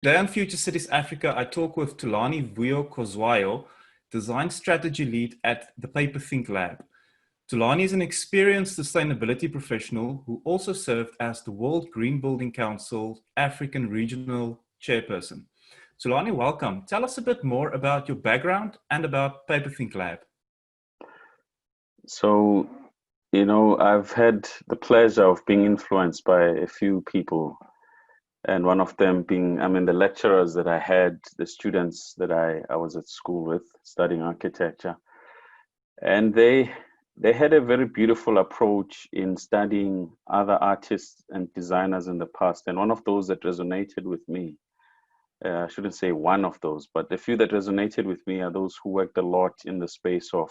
Today on Future Cities Africa, I talk with Thulani Kuzwayo, Design Strategy Lead at the PaperThinkLAB. Thulani is an experienced sustainability professional who also served as the World Green Building Council African Regional Chairperson. Thulani, welcome. Tell us a bit more about your background and about PaperThinkLAB. So, I've had the pleasure of being influenced by a few people, and one of them being, the lecturers that I had, the students that I was at school with studying architecture. And they had a very beautiful approach in studying other artists and designers in the past. And one of those that resonated with me, I shouldn't say one of those, but a few that resonated with me are those who worked a lot in the space of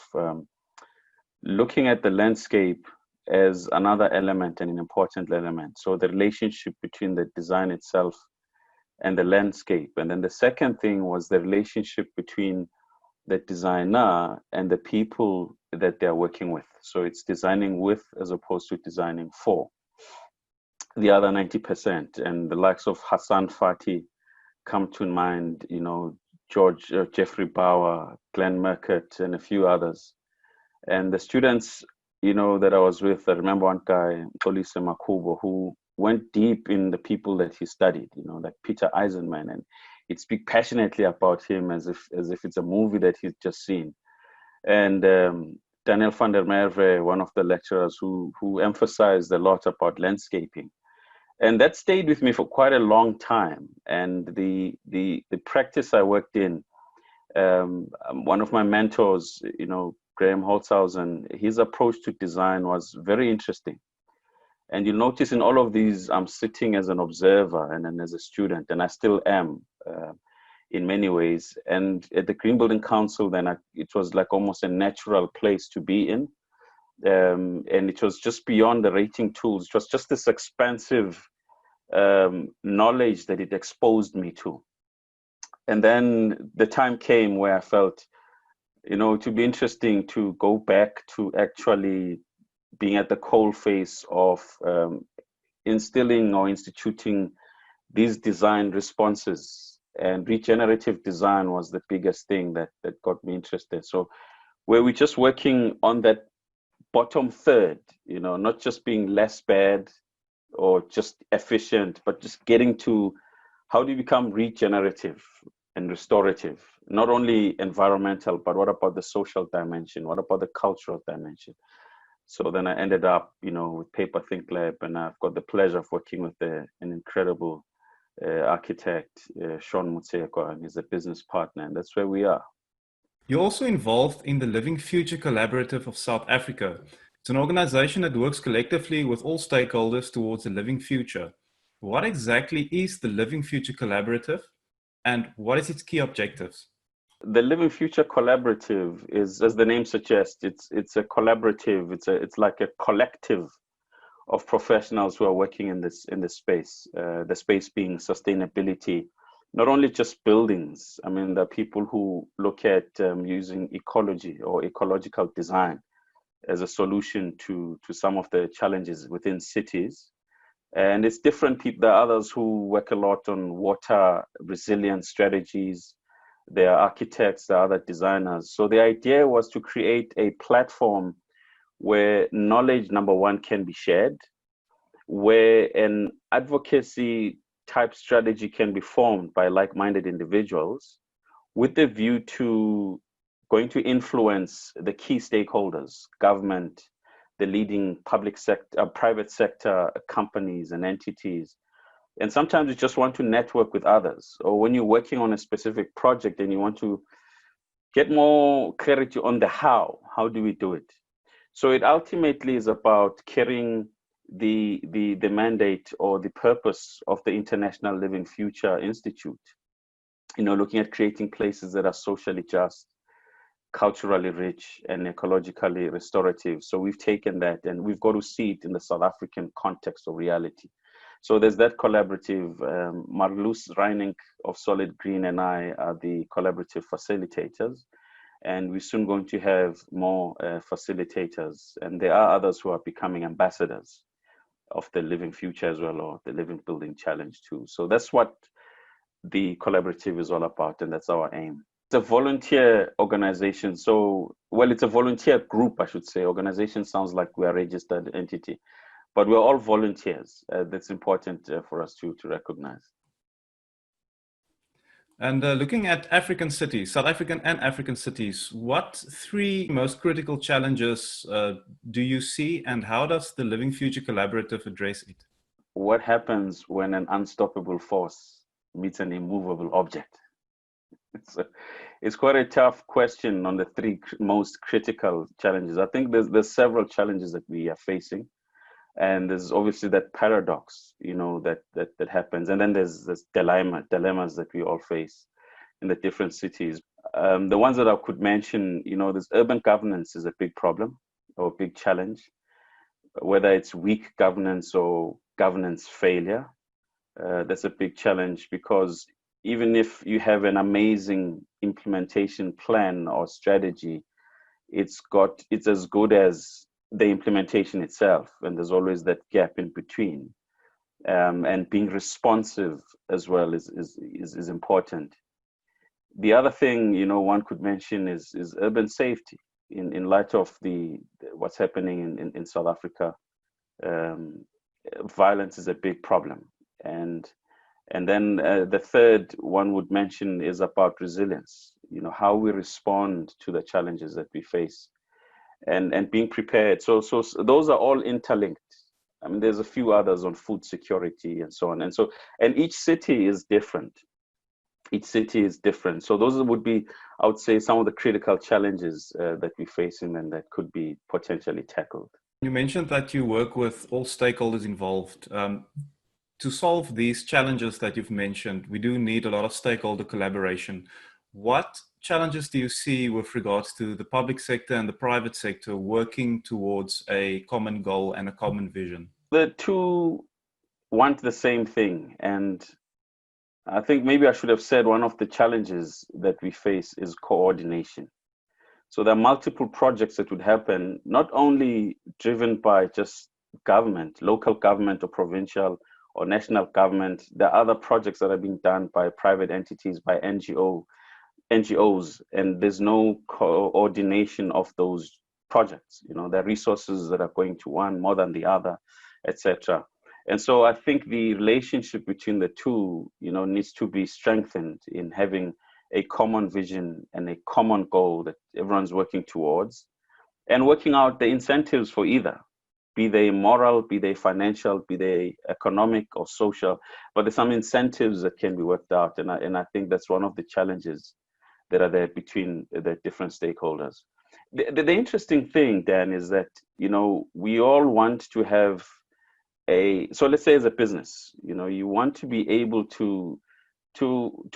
looking at the landscape as another element and an important element. So the relationship between the design itself and the landscape. And then the second thing was the relationship between the designer and the people that they're working with. So it's designing with as opposed to designing for the other 90%. And the likes of Hassan Fati come to mind, Jeffrey Bauer, Glenn Merkert, and a few others. And the students, that I was with, I remember one guy, Polise Makubo, who went deep in the people that he studied, like Peter Eisenman, and he'd speak passionately about him as if it's a movie that he's just seen. And Daniel van der Merwe, one of the lecturers who emphasized a lot about landscaping. And that stayed with me for quite a long time. And the practice I worked in, one of my mentors, Graham Holtzhausen, his approach to design was very interesting. And you'll notice in all of these, I'm sitting as an observer and then as a student, and I still am in many ways. And at the Green Building Council, then it was like almost a natural place to be in. And it was just beyond the rating tools. It was just this expansive knowledge that it exposed me to. And then the time came where I felt, it would be interesting to go back to actually being at the coalface of instilling or instituting these design responses. And regenerative design was the biggest thing that got me interested. So where we're just working on that bottom third, not just being less bad or just efficient, but just getting to how do you become regenerative and restorative, not only environmental, but what about the social dimension? What about the cultural dimension? So then I ended up, with PaperThinkLAB, and I've got the pleasure of working with an incredible architect, Sean Mutsekwa, and he's a business partner, and that's where we are. You're also involved in the Living Future Collaborative of South Africa. It's an organization that works collectively with all stakeholders towards a living future. What exactly is the Living Future Collaborative, and what is its key objectives? The Living Future Collaborative is, as the name suggests, it's a collaborative. It's like a collective of professionals who are working in this space. The space being sustainability, not only just buildings. There are people who look at using ecology or ecological design as a solution to some of the challenges within cities. And it's different people. There are others who work a lot on water resilience strategies. There are architects, there are other designers. So the idea was to create a platform where knowledge, number one, can be shared, where an advocacy type strategy can be formed by like-minded individuals with the view to going to influence the key stakeholders, government, the leading public sector, private sector companies and entities. And sometimes you just want to network with others, or when you're working on a specific project and you want to get more clarity on the how do we do it? So it ultimately is about carrying the mandate or the purpose of the International Living Future Institute, looking at creating places that are socially just, culturally rich, and ecologically restorative. So we've taken that and we've got to see it in the South African context of reality. So there's that collaborative. Marloes Reining of Solid Green and I are the collaborative facilitators, and we're soon going to have more facilitators. And there are others who are becoming ambassadors of the Living Future as well, or the Living Building Challenge too. So that's what the collaborative is all about, and that's our aim. It's a volunteer organization. So, well, it's a volunteer group, I should say. Organization sounds like we are a registered entity, but we're all volunteers. That's important for us to recognize. And looking at African cities, South African and African cities, what three most critical challenges do you see, and how does the Living Future Collaborative address it? What happens when an unstoppable force meets an immovable object? It's quite a tough question on the three most critical challenges. I think there's several challenges that we are facing. And there's obviously that paradox, that happens. And then there's this dilemmas that we all face in the different cities. The ones that I could mention, this urban governance is a big problem or a big challenge, whether it's weak governance or governance failure. That's a big challenge, because even if you have an amazing implementation plan or strategy, it's as good as the implementation itself, and there's always that gap in between. And being responsive as well is important. The other thing one could mention is urban safety in light of what's happening in South Africa. Violence is a big problem, and then the third one would mention is about resilience. How we respond to the challenges that we face. And being prepared. So those are all interlinked. I mean, there's a few others on food security and so on. And each city is different. So those would be, I would say, some of the critical challenges that we're facing and that could be potentially tackled. You mentioned that you work with all stakeholders involved. To solve these challenges that you've mentioned, we do need a lot of stakeholder collaboration. What challenges do you see with regards to the public sector and the private sector working towards a common goal and a common vision? The two want the same thing. And I think maybe I should have said one of the challenges that we face is coordination. So there are multiple projects that would happen, not only driven by just government, local government or provincial or national government. There are other projects that are being done by private entities, by NGOs, and there's no coordination of those projects. There are resources that are going to one more than the other, etc. And so I think the relationship between the two, needs to be strengthened in having a common vision and a common goal that everyone's working towards, and working out the incentives for either, be they moral, be they financial, be they economic or social. But there's some incentives that can be worked out, and I think that's one of the challenges that are there between the different stakeholders. The interesting thing, Dan, is that, we all want to have so let's say as a business, you want to be able to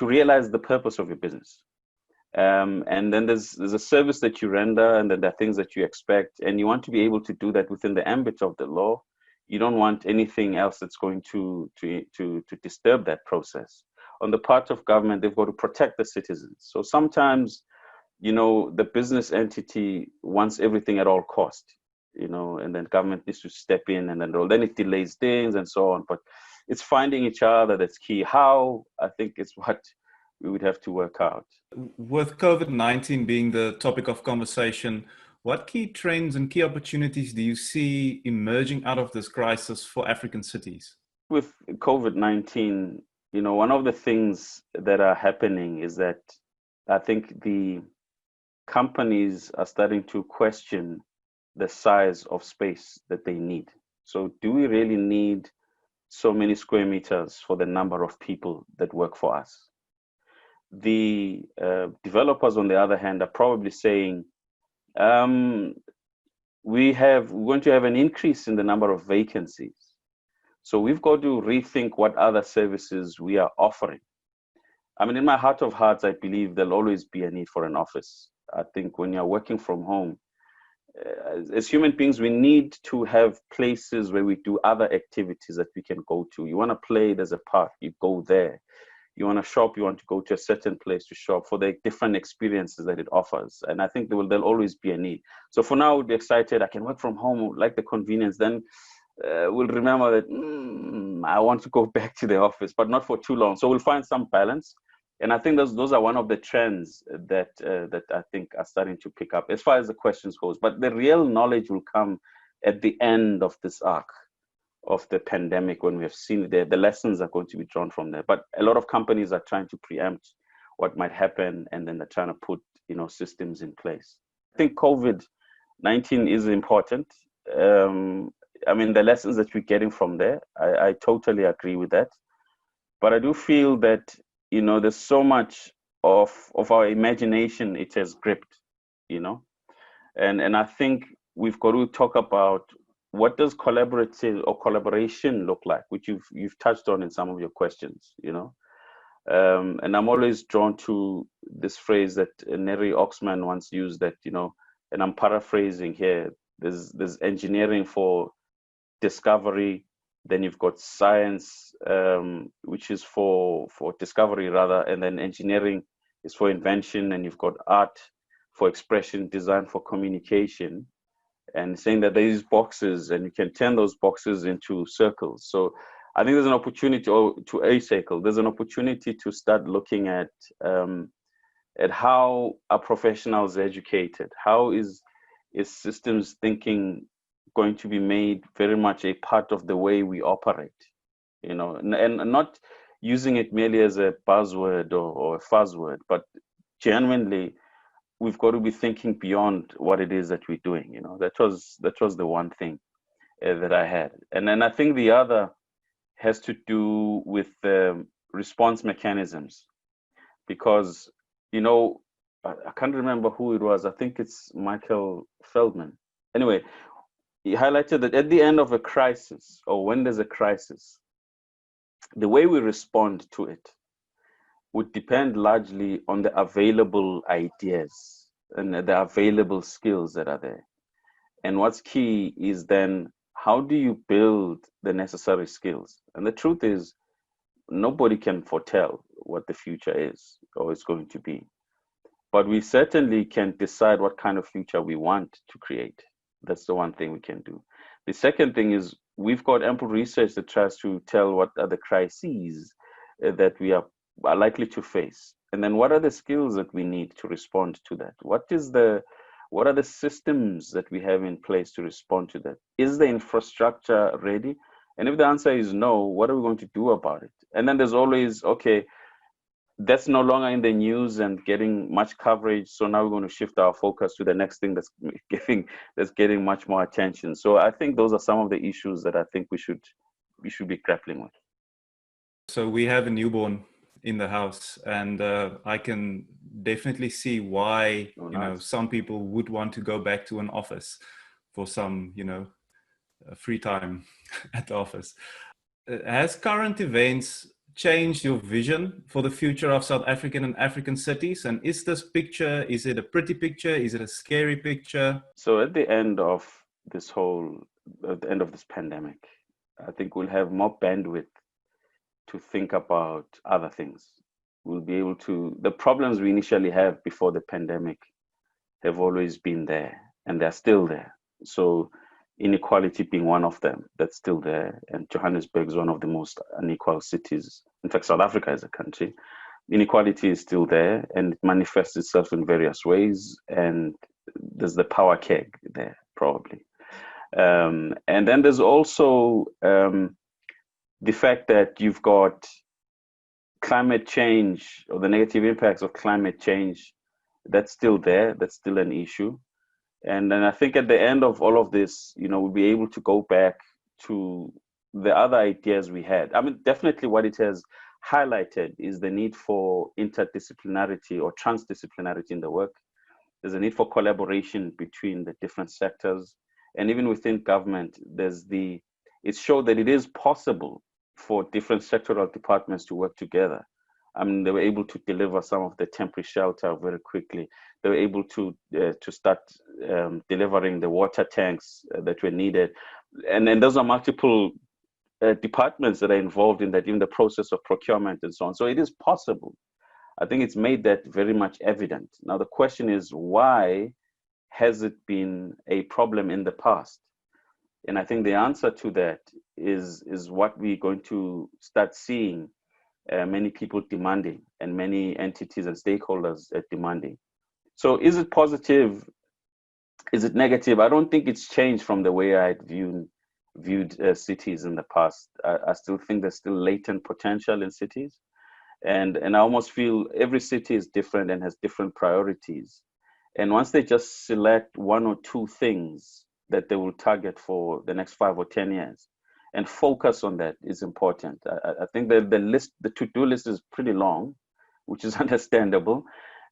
realize the purpose of your business. And then there's a service that you render, and then there are things that you expect, and you want to be able to do that within the ambit of the law. You don't want anything else that's going to disturb that process. On the part of government, they've got to protect the citizens. So sometimes, the business entity wants everything at all cost, and then government needs to step in, and then it delays things and so on. But it's finding each other that's key. How, I think, is what we would have to work out. With COVID-19 being the topic of conversation, what key trends and key opportunities do you see emerging out of this crisis for African cities? With COVID-19, one of the things that are happening is that I think the companies are starting to question the size of space that they need. So do we really need so many square meters for the number of people that work for us? The developers, on the other hand, are probably saying, we're going to have an increase in the number of vacancies. So we've got to rethink what other services we are offering. I mean, in my heart of hearts, I believe there'll always be a need for an office. I think when you're working from home, as human beings, we need to have places where we do other activities that we can go to. You want to play, there's a park, you go there. You want to shop, you want to go to a certain place to shop for the different experiences that it offers. And I think there'll always be a need. So for now, I would be excited. I can work from home, like the convenience. Then will remember that I want to go back to the office, but not for too long. So we'll find some balance. And I think those are one of the trends that I think are starting to pick up as far as the questions goes. But the real knowledge will come at the end of this arc of the pandemic, when we have seen the lessons are going to be drawn from there. But a lot of companies are trying to preempt what might happen, and then they're trying to put systems in place. I think COVID-19 is important. I mean, the lessons that we're getting from there, I totally agree with that. But I do feel that there's so much of our imagination it has gripped, and I think we've got to talk about what does collaborative or collaboration look like, which you've touched on in some of your questions, and I'm always drawn to this phrase that Neri Oxman once used, that and I'm paraphrasing here. There's engineering for discovery, then you've got science, which is for discovery rather, and then engineering is for invention, and you've got art for expression, design for communication, and saying that there is boxes and you can turn those boxes into circles. So I think there's an opportunity to a circle. There's an opportunity to start looking at how are professionals educated? How is systems thinking going to be made very much a part of the way we operate, and not using it merely as a buzzword or a fuzzword, but genuinely we've got to be thinking beyond what it is that we're doing. That was the one thing that I had. And then I think the other has to do with response mechanisms, because I can't remember who it was. I think it's Michael Feldman. Anyway, he highlighted that at the end of a crisis, or when there's a crisis, the way we respond to it would depend largely on the available ideas and the available skills that are there. And what's key is then, how do you build the necessary skills? And the truth is, nobody can foretell what the future is or is going to be. But we certainly can decide what kind of future we want to create. That's the one thing we can do. The second thing is, we've got ample research that tries to tell what are the crises that we are likely to face. And then what are the skills that we need to respond to that? What are the systems that we have in place to respond to that? Is the infrastructure ready? And if the answer is no, what are we going to do about it? And then there's always, okay, that's no longer in the news and getting much coverage, so now we're going to shift our focus to the next thing that's getting much more attention. So I think those are some of the issues that I think we should be grappling with. So we have a newborn in the house, and I can definitely see why some people would want to go back to an office for some free time at the office. Has current events changed your vision for the future of South African and African cities? And is this picture, is it a pretty picture? Is it a scary picture? So at the end of this pandemic, I think we'll have more bandwidth to think about other things. We'll be able to, the problems we initially have before the pandemic have always been there, and they're still there. So inequality being one of them, that's still there. And Johannesburg is one of the most unequal cities. In fact, South Africa as a country, inequality is still there, and it manifests itself in various ways. And there's the power keg there, probably. And then there's also the fact that you've got climate change, or the negative impacts of climate change, that's still there. That's still an issue. And then I think at the end of all of this, we'll be able to go back to the other ideas we had. I mean, definitely what it has highlighted is the need for interdisciplinarity or transdisciplinarity in the work. There's a need for collaboration between the different sectors. And even within government, it showed that it is possible for different sectoral departments to work together. I mean, they were able to deliver some of the temporary shelter very quickly. They were able to start delivering the water tanks that were needed. And then those are multiple departments that are involved in that, in the process of procurement and so on. So it is possible. I think it's made that very much evident. Now, the question is, why has it been a problem in the past? And I think the answer to that is what we're going to start seeing many people demanding, and many entities and stakeholders demanding. So is it positive? Is it negative? I don't think it's changed from the way I'd viewed cities in the past. I still think there's still latent potential in cities. And I almost feel every city is different and has different priorities. And once they just select one or two things that they will target for the next 5 or 10 years and focus on that is important. I think that the to-do list is pretty long, which is understandable.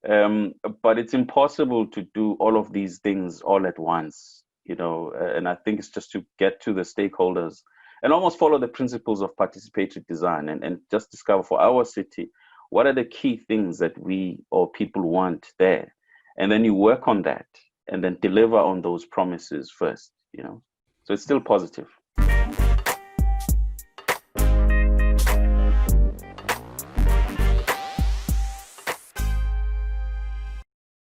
But it's impossible to do all of these things all at once, you know, and I think it's just to get to the stakeholders and almost follow the principles of participatory design and just discover for our city, what are the key things that we or people want there? And then you work on that and then deliver on those promises first, you know, so it's still positive.